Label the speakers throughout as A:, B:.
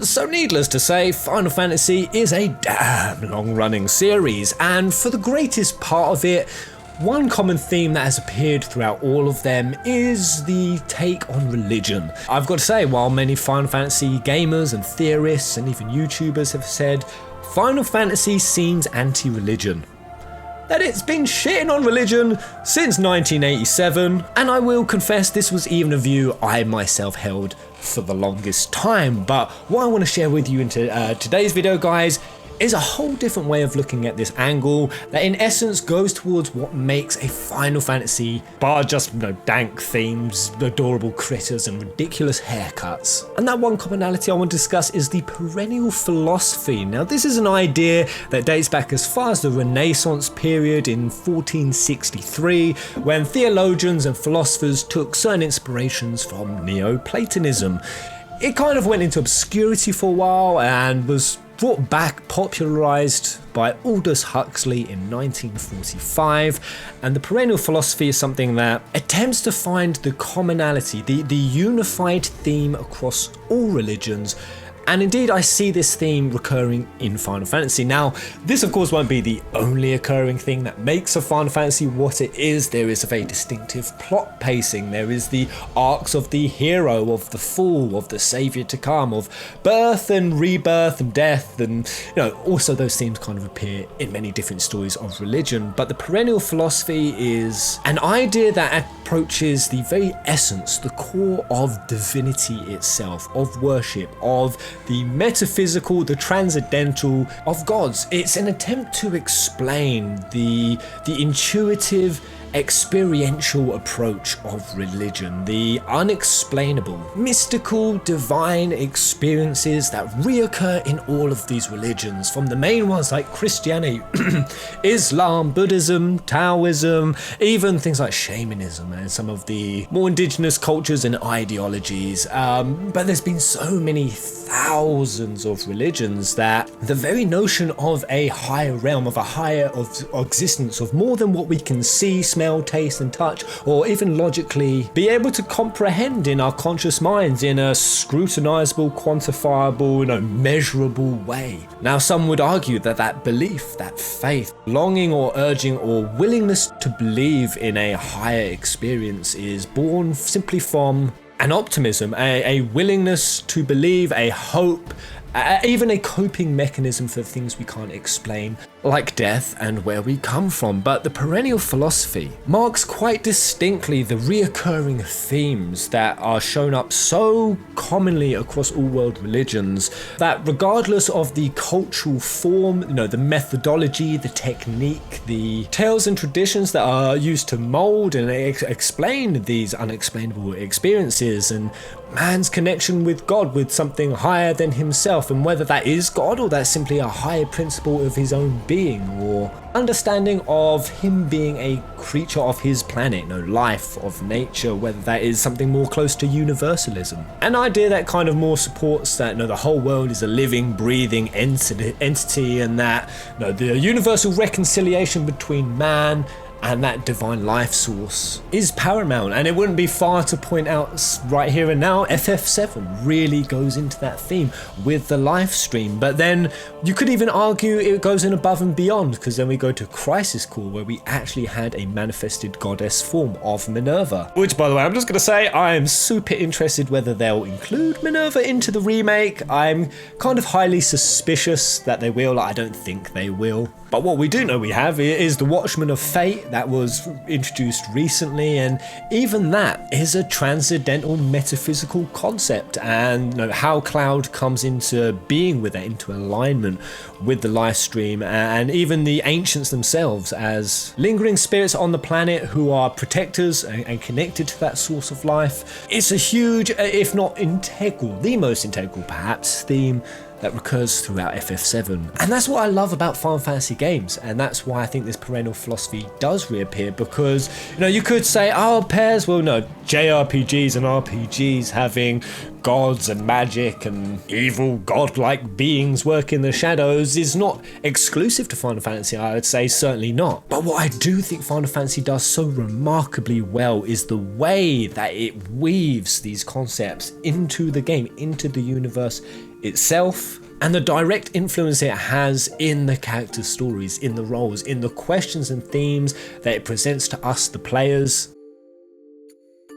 A: So needless to say, Final Fantasy is a damn long-running series, and for the greatest part of it, one common theme that has appeared throughout all of them is the take on religion. I've got to say, while many Final Fantasy gamers and theorists and even YouTubers have said, Final Fantasy seems anti-religion, that it's been shitting on religion since 1987, and I will confess this was even a view I myself held for the longest time. But what I want to share with you in today's video, guys, is a whole different way of looking at this angle that in essence goes towards what makes a Final Fantasy, bar just dank themes, adorable critters and ridiculous haircuts. And that one commonality I want to discuss is the Perennial Philosophy. Now this is an idea that dates back as far as the Renaissance period in 1463, when theologians and philosophers took certain inspirations from Neoplatonism. It kind of went into obscurity for a while and was brought back, popularised by Aldous Huxley in 1945, and the Perennial Philosophy is something that attempts to find the commonality, the unified theme across all religions. And indeed, I see this theme recurring in Final Fantasy. Now, this of course won't be the only occurring thing that makes a Final Fantasy what it is. There is a very distinctive plot pacing. There is the arcs of the hero, of the fall, of the savior to come, of birth and rebirth and death, and also those themes kind of appear in many different stories of religion. But the Perennial Philosophy is an idea that approaches the very essence, the core of divinity itself, of worship, of the metaphysical, the transcendental of gods. It's an attempt to explain the intuitive, experiential approach of religion, the unexplainable, mystical, divine experiences that reoccur in all of these religions, from the main ones like Christianity, Islam, Buddhism, Taoism, even things like shamanism and some of the more indigenous cultures and ideologies. But there's been so many thousands of religions that the very notion of a higher realm, of a higher existence, of more than what we can see, smell, taste and touch, or even logically be able to comprehend in our conscious minds in a scrutinizable, quantifiable, measurable way. Now some would argue that that belief, that faith, longing or urging or willingness to believe in a higher experience is born simply from an optimism, a willingness to believe, a hope, even a coping mechanism for things we can't explain, like death and where we come from. But the Perennial Philosophy marks quite distinctly the reoccurring themes that are shown up so commonly across all world religions, that regardless of the cultural form, the methodology, the technique, the tales and traditions that are used to mold and explain these unexplainable experiences, and man's connection with God, with something higher than himself, and whether that is God or that's simply a higher principle of his own being, or understanding of him being a creature of his planet, life of nature, whether that is something more close to universalism. An idea that kind of more supports that the whole world is a living, breathing entity, and that the universal reconciliation between man and that divine life source is paramount. And it wouldn't be far to point out right here and now, FF7 really goes into that theme with the life stream. But then you could even argue it goes in above and beyond, because then we go to Crisis Core, where we actually had a manifested goddess form of Minerva, which, by the way, I'm just gonna say I am super interested whether they'll include Minerva into the remake. I'm kind of highly suspicious that they will. I don't think they will. But what we do know we have is the Watchman of Fate that was introduced recently, and even that is a transcendental metaphysical concept, and how Cloud comes into being with it, into alignment with the life stream, and even the ancients themselves as lingering spirits on the planet who are protectors and connected to that source of life. It's a huge, if not integral, the most integral perhaps, theme that recurs throughout FF7. And that's what I love about Final Fantasy games, and that's why I think this Perennial Philosophy does reappear, because you could say, oh, pairs, well no, JRPGs and RPGs having gods and magic and evil godlike beings work in the shadows is not exclusive to Final Fantasy, I would say, certainly not. But what I do think Final Fantasy does so remarkably well is the way that it weaves these concepts into the game, into the universe itself, and the direct influence it has in the character stories, in the roles, in the questions and themes that it presents to us, the players.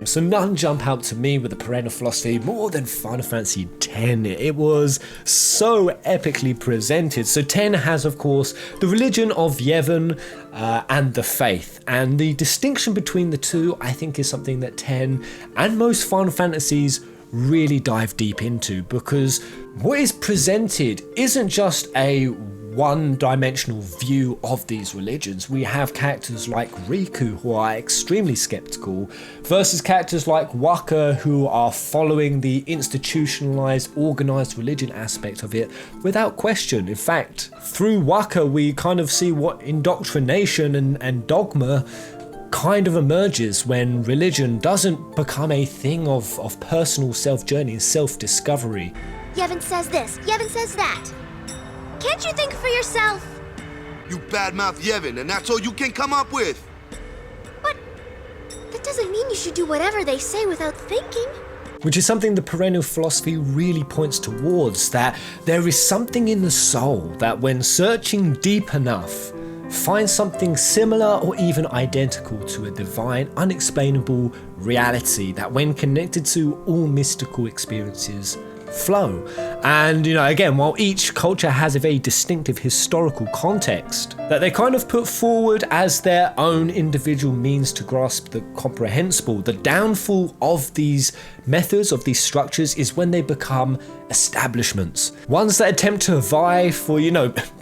A: So none jump out to me with the Perennial Philosophy more than Final Fantasy X. It was so epically presented. So 10 has, of course, the religion of Yevon and the faith. And the distinction between the two, I think, is something that 10 and most Final Fantasies really dive deep into, because what is presented isn't just a one-dimensional view of these religions. We have characters like Riku, who are extremely skeptical, versus characters like Waka, who are following the institutionalized, organized religion aspect of it without question. In fact, through Waka, we kind of see what indoctrination and dogma kind of emerges when religion doesn't become a thing of personal self-journey and self-discovery.
B: Yevon says this, Yevon says that. Can't you think for yourself?
C: You badmouth Yevon, and that's all you can come up with.
B: But that doesn't mean you should do whatever they say without thinking.
A: Which is something the Perennial Philosophy really points towards, that there is something in the soul that when searching deep enough, finds something similar or even identical to a divine, unexplainable reality that when connected to all mystical experiences flow. And again, while each culture has a very distinctive historical context that they kind of put forward as their own individual means to grasp the comprehensible, the downfall of these methods, of these structures, is when they become establishments, ones that attempt to vie for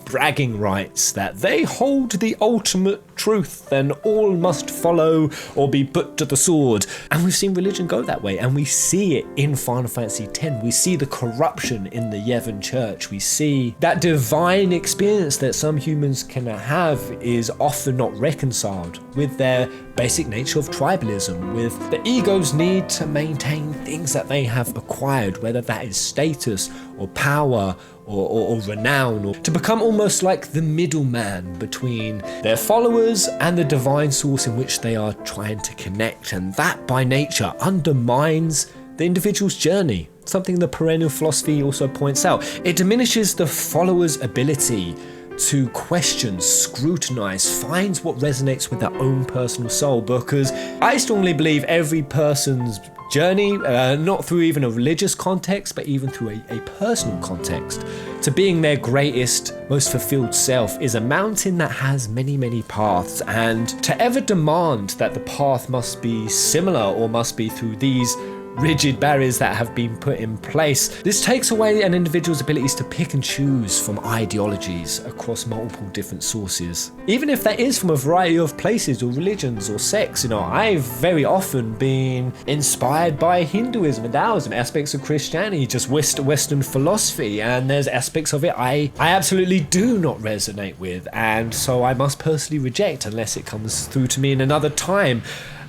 A: bragging rights, that they hold the ultimate truth and all must follow or be put to the sword. And we've seen religion go that way, and we see it in Final Fantasy X. We see the corruption in the Yevon church. We see that divine experience that some humans can have is often not reconciled with their basic nature of tribalism, with the ego's need to maintain things that they have acquired, whether that is status or power or renown, or to become almost like the middleman between their followers and the divine source in which they are trying to connect. And that by nature undermines the individual's journey, something the Perennial Philosophy also points out. It diminishes the follower's ability to question, scrutinize, find what resonates with their own personal soul, because I strongly believe every person's journey, not through even a religious context, but even through a personal context, to being their greatest, most fulfilled self, is a mountain that has many, many paths. And to ever demand that the path must be similar or must be through these rigid barriers that have been put in place, this takes away an individual's abilities to pick and choose from ideologies across multiple different sources. Even if that is from a variety of places or religions or sects, I've very often been inspired by Hinduism and Taoism, aspects of Christianity, just Western philosophy, and there's aspects of it I absolutely do not resonate with, and so I must personally reject unless it comes through to me in another time.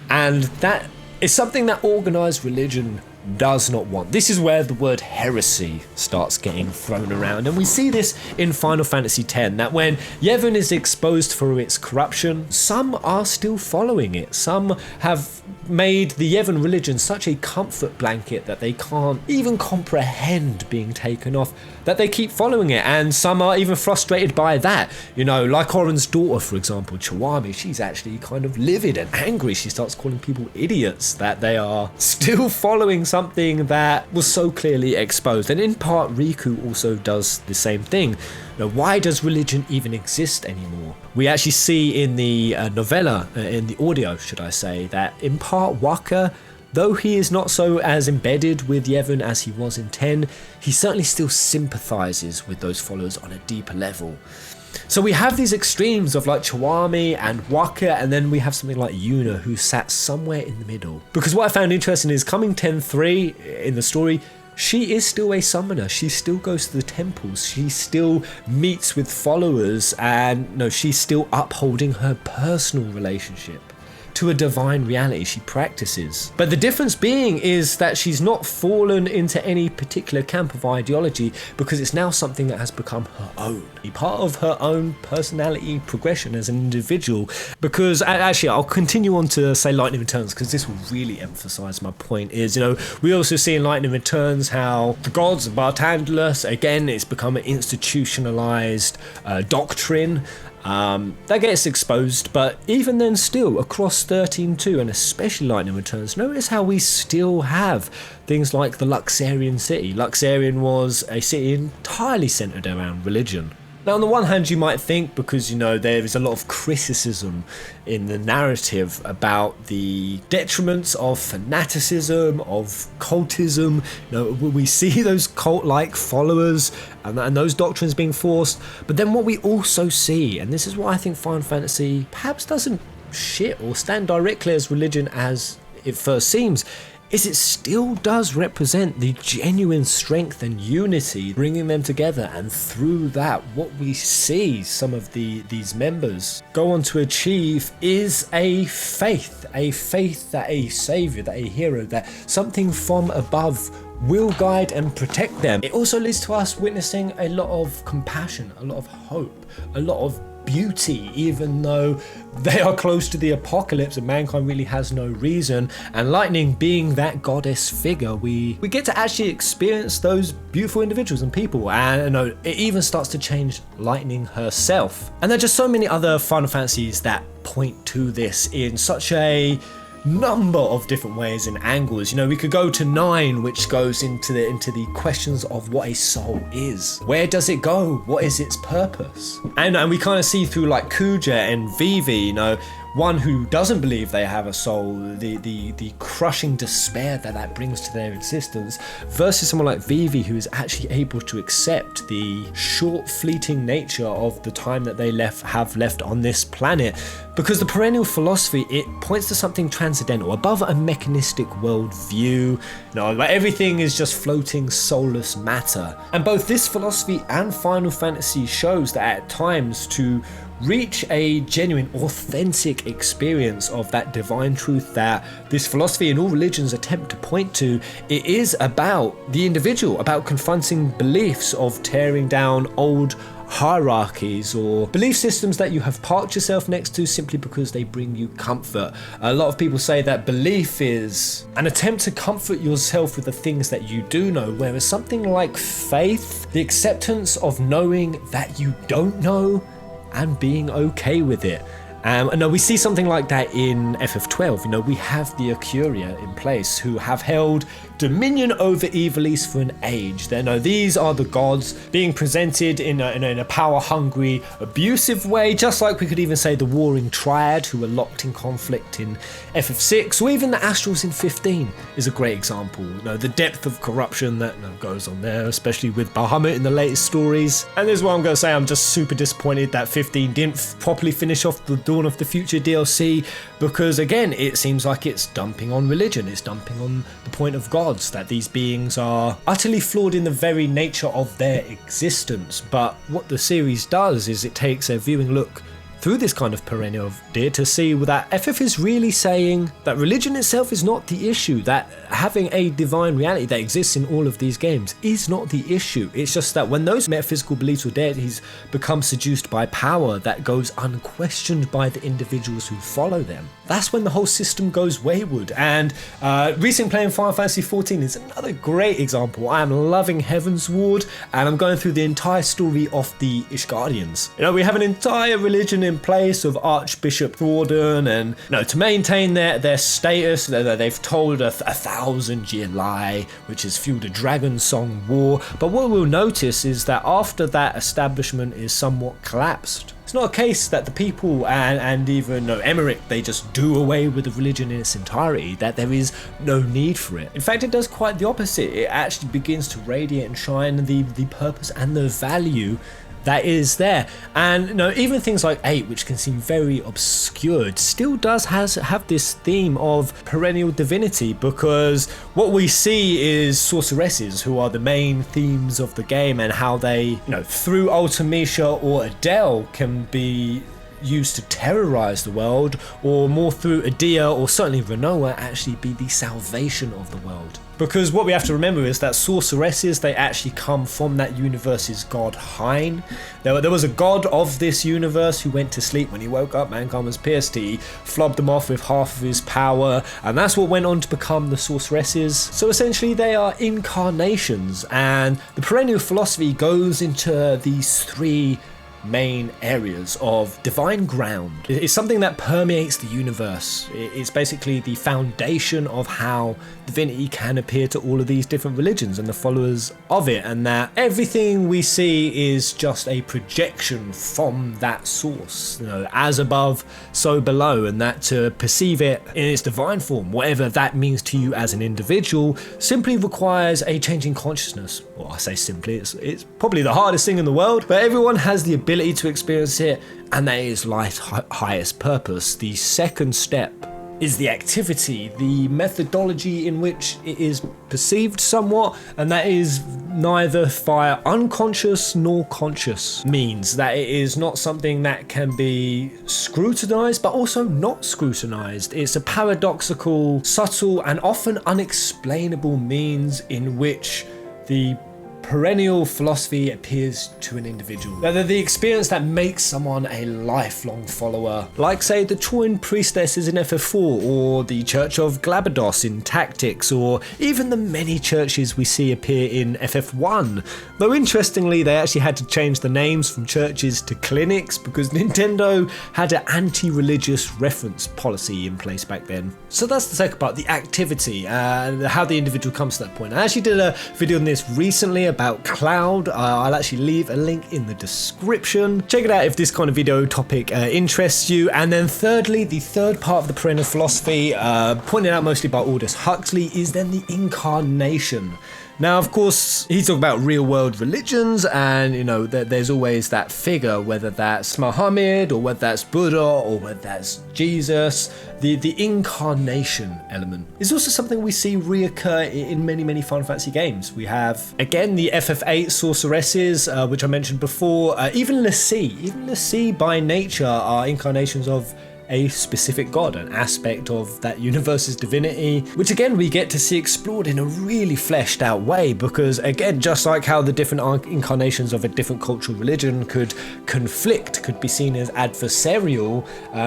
A: And that is something that organized religion does not want. This is where the word heresy starts getting thrown around, and we see this in Final Fantasy X, that when Yevon is exposed for its corruption, some are still following it. Some have made the Yevon religion such a comfort blanket that they can't even comprehend being taken off, that they keep following it, and some are even frustrated by that. Like Oren's daughter, for example, Chawami, she's actually kind of livid and angry. She starts calling people idiots that they are still following something that was so clearly exposed. And in part, Riku also does the same thing. Why does religion even exist anymore? We actually see in the novella, in the audio, should I say, that in part Waka, though he is not so as embedded with Yevon as he was in 10, he certainly still sympathizes with those followers on a deeper level. So we have these extremes of like Chawami and Waka, and then we have something like Yuna, who sat somewhere in the middle. Because what I found interesting is, coming 10.3 in the story, she is still a summoner. She still goes to the temples. She still meets with followers, and she's still upholding her personal relationship to a divine reality she practices. But the difference being is that she's not fallen into any particular camp of ideology, because it's now something that has become her own, a part of her own personality progression as an individual. Because actually, I'll continue on to say Lightning Returns, because this will really emphasize my point. Is, you know, we also see in Lightning Returns how the gods of Bartandlus, again, it's become an institutionalized doctrine that gets exposed. But even then, still across 13.2 and especially Lightning Returns, notice how we still have things like the Luxarian city. Luxarian was a city entirely centered around religion. Now, on the one hand, you might think, because, you know, there is a lot of criticism in the narrative about the detriments of fanaticism, of cultism. You know, we see those cult-like followers and those doctrines being forced. But then what we also see, and this is why I think Final Fantasy perhaps doesn't shit or stand directly as religion as it first seems, is it still does represent the genuine strength and unity, bringing them together, and through that what we see some of these members go on to achieve is a faith that a savior, that a hero, that something from above will guide and protect them. It also leads to us witnessing a lot of compassion, a lot of hope, a lot of beauty, even though they are close to the apocalypse and mankind really has no reason. And Lightning being that goddess figure, we get to actually experience those beautiful individuals and people, and you know, it even starts to change Lightning herself. And there are just so many other Final Fantasies that point to this in such a number of different ways and angles. You know, we could go to 9, which goes into the questions of what a soul is. Where does it go? What is its purpose? And we kind of see through like Kuja and Vivi, you know, one who doesn't believe they have a soul, the crushing despair that brings to their existence, versus someone like Vivi, who is actually able to accept the short fleeting nature of the time that they have left on this planet. Because the Perennial Philosophy, it points to something transcendental, above a mechanistic worldview. You know, like everything is just floating soulless matter. And both this philosophy and Final Fantasy shows that at times, to reach a genuine, authentic experience of that divine truth that this philosophy and all religions attempt to point to, it is about the individual, about confronting beliefs, of tearing down old hierarchies or belief systems that you have parked yourself next to simply because they bring you comfort. A lot of people say that belief is an attempt to comfort yourself with the things that you do know, whereas something like faith, the acceptance of knowing that you don't know and being okay with it. And we see something like that in FF12. You know, we have the Acuria in place, who have held dominion over Ivalice for an age. These are the gods being presented in a power-hungry, abusive way, just like we could even say the Warring Triad, who are locked in conflict in FF6, or even the Astrals in 15 is a great example. You know, the depth of corruption that goes on there, especially with Bahamut in the latest stories. And this is what I'm going to say, I'm just super disappointed that 15 didn't properly finish off the Dawn of the Future DLC, because again, it seems like it's dumping on religion, it's dumping on the point of gods, that these beings are utterly flawed in the very nature of their existence. But what the series does is it takes a viewing look through this kind of perennial idea to see that FF is really saying that religion itself is not the issue, that having a divine reality that exists in all of these games is not the issue. It's just that when those metaphysical beliefs or deities become seduced by power that goes unquestioned by the individuals who follow them, that's when the whole system goes wayward. And recently playing Final Fantasy 14 is another great example. I am loving Heavensward, and I'm going through the entire story of the Ishgardians. You know, we have an entire religion in place of Archbishop Gordon, and to maintain their status, they've told a 1,000-year lie, which has fueled a dragon song war. But what we'll notice is that after that establishment is somewhat collapsed, it's not a case that the people and even Emmerich, they just do away with the religion in its entirety, that there is no need for it. In fact, it does quite the opposite. It actually begins to radiate and shine the purpose and the value that is there. And even things like 8, which can seem very obscured, still does have this theme of perennial divinity, because what we see is sorceresses, who are the main themes of the game, and how they, through Ultimecia or Adele, can be used to terrorize the world, or more through Adia or certainly Renoa actually be the salvation of the world. Because what we have to remember is that sorceresses, they actually come from that universe's god Hein. There was a god of this universe who went to sleep. When he woke up, mankind was pissed. He flogged them off with half of his power, and that's what went on to become the sorceresses. So essentially they are incarnations, and the Perennial Philosophy goes into these three main areas of divine ground. It's something that permeates the universe. It's basically the foundation of how divinity can appear to all of these different religions and the followers of it, and that everything we see is just a projection from that source, you know, as above so below, and that to perceive it in its divine form, whatever that means to you as an individual, simply requires a change in consciousness. Well, I say simply, it's probably the hardest thing in the world, but everyone has the ability to experience it, and that is life's highest purpose. The second step is the activity, the methodology in which it is perceived somewhat, and that is neither via unconscious nor conscious means. That it is not something that can be scrutinized but also not scrutinized. It's a paradoxical, subtle and often unexplainable means in which the Perennial Philosophy appears to an individual. They're the experience that makes someone a lifelong follower, like say the Troyan priestesses in FF4, or the Church of Glabados in Tactics, or even the many churches we see appear in FF1. Though interestingly, they actually had to change the names from churches to clinics because Nintendo had an anti-religious reference policy in place back then. So that's the second part, the activity, and how the individual comes to that point. I actually did a video on this recently about Cloud. I'll actually leave a link in the description. Check it out if this kind of video topic interests you. And then thirdly, the third part of the Perennial Philosophy, pointed out mostly by Aldous Huxley, is then the Incarnation. Now, of course, he's talking about real world religions, and you know, there's always that figure, whether that's Muhammad or whether that's Buddha or whether that's Jesus. The incarnation element is also something we see reoccur in many Final Fantasy games. We have, again, the FF8 sorceresses, which I mentioned before, even l'Cie. Even l'Cie by nature are incarnations of a specific god, an aspect of that universe's divinity, which again we get to see explored in a really fleshed out way, because again, just like how the different incarnations of a different cultural religion could conflict, could be seen as adversarial,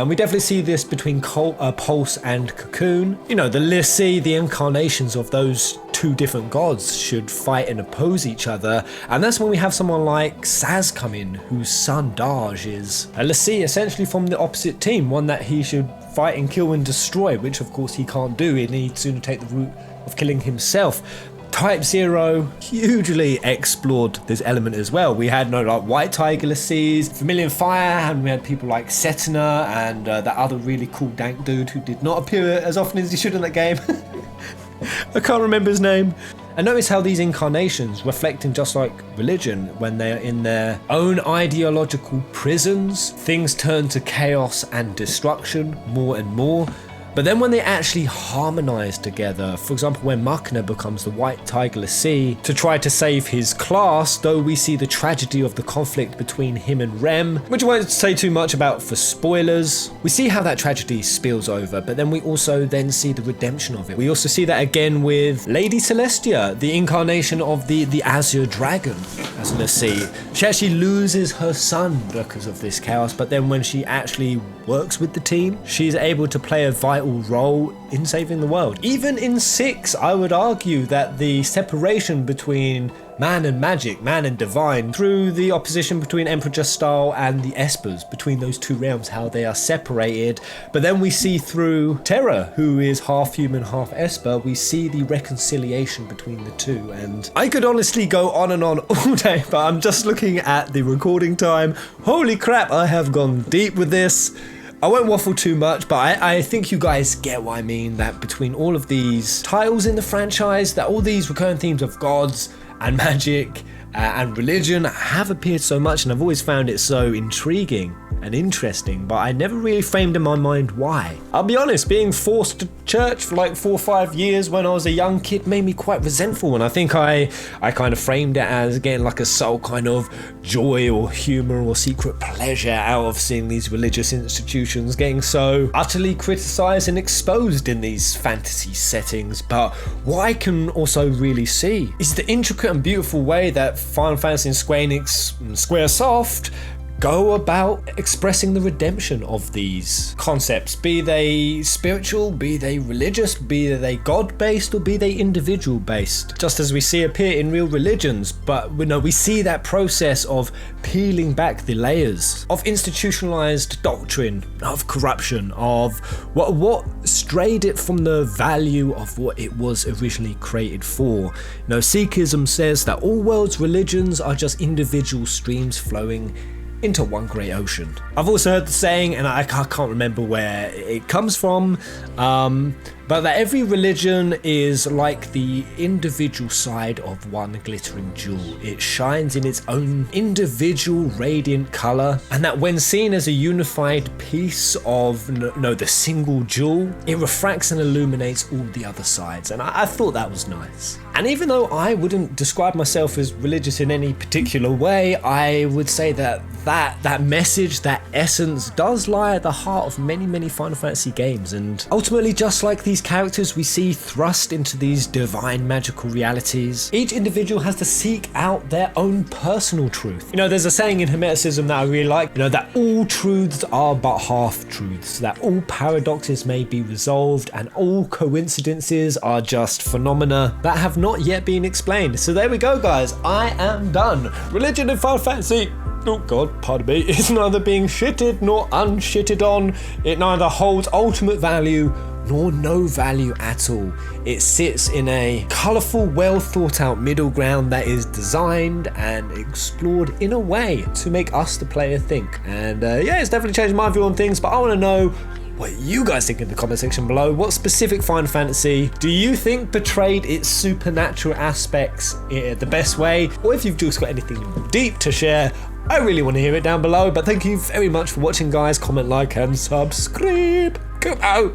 A: we definitely see this between Pulse and Cocoon. You know, the l'Cie, the incarnations of those two different gods should fight and oppose each other, and that's when we have someone like Saz come in, whose son Darge is a l'Cie essentially from the opposite team, one that he should fight and kill and destroy, which of course he can't do. He needs sooner take the route of killing himself. Type-0 hugely explored this element as well. We had like White Tiger l'Cies, Vermilion Fire, and we had people like Setna and that other really cool dank dude who did not appear as often as he should in that game. I can't remember his name. And notice how these incarnations, reflecting just like religion, when they are in their own ideological prisons, things turn to chaos and destruction more and more. But then when they actually harmonize together, for example, when Machna becomes the White Tiger l'Cie to try to save his class, though we see the tragedy of the conflict between him and Rem, which I won't say too much about for spoilers, we see how that tragedy spills over, but then we also then see the redemption of it. We also see that again with Lady Celestia, the incarnation of the Azure Dragon as l'Cie. She actually loses her son because of this chaos, but then when she actually works with the team, she's able to play a vital role in saving the world. Even in 6, I would argue that the separation between man and magic, man and divine, through the opposition between Emperor Justile and the Espers, between those two realms, how they are separated. But then we see through Terra, who is half human, half Esper, we see the reconciliation between the two. And I could honestly go on and on all day, but I'm just looking at the recording time. Holy crap, I have gone deep with this. I won't waffle too much, but I think you guys get what I mean, that between all of these titles in the franchise, that all these recurring themes of gods and magic and religion have appeared so much, and I've always found it so intriguing and interesting, but I never really framed in my mind why. I'll be honest, being forced to church for like 4 or 5 years when I was a young kid made me quite resentful, and I think I kind of framed it as getting like a subtle kind of joy or humor or secret pleasure out of seeing these religious institutions getting so utterly criticized and exposed in these fantasy settings. But what I can also really see is the intricate and beautiful way that Final Fantasy and Square Enix and Squaresoft go about expressing the redemption of these concepts, be they spiritual, be they religious, be they God-based, or be they individual-based, just as we see appear in real religions. But we see that process of peeling back the layers of institutionalized doctrine, of corruption, of what strayed it from the value of what it was originally created for. Sikhism says that all world's religions are just individual streams flowing into one great ocean. I've also heard the saying, and I can't remember where it comes from, but that every religion is like the individual side of one glittering jewel. It shines in its own individual radiant color, and that when seen as a unified piece of the single jewel, it refracts and illuminates all the other sides. And I thought that was nice. And even though I wouldn't describe myself as religious in any particular way, I would say that message, that essence, does lie at the heart of many Final Fantasy games. And ultimately, just like these characters we see thrust into these divine magical realities, each individual has to seek out their own personal truth. There's a saying in Hermeticism that I really like, that all truths are but half-truths, that all paradoxes may be resolved, and all coincidences are just phenomena that have not yet been explained. So there we go, guys. I am done. Religion in Final Fantasy, oh god, pardon me, is neither being shitted nor unshitted on. It neither holds ultimate value nor no value at all. It sits in a colourful, well thought out middle ground that is designed and explored in a way to make us, the player, think. And it's definitely changed my view on things, but I want to know what you guys think in the comment section below. What specific Final Fantasy do you think portrayed its supernatural aspects the best way? Or if you've just got anything deep to share, I really want to hear it down below. But thank you very much for watching, guys. Comment, like, and subscribe. Come out.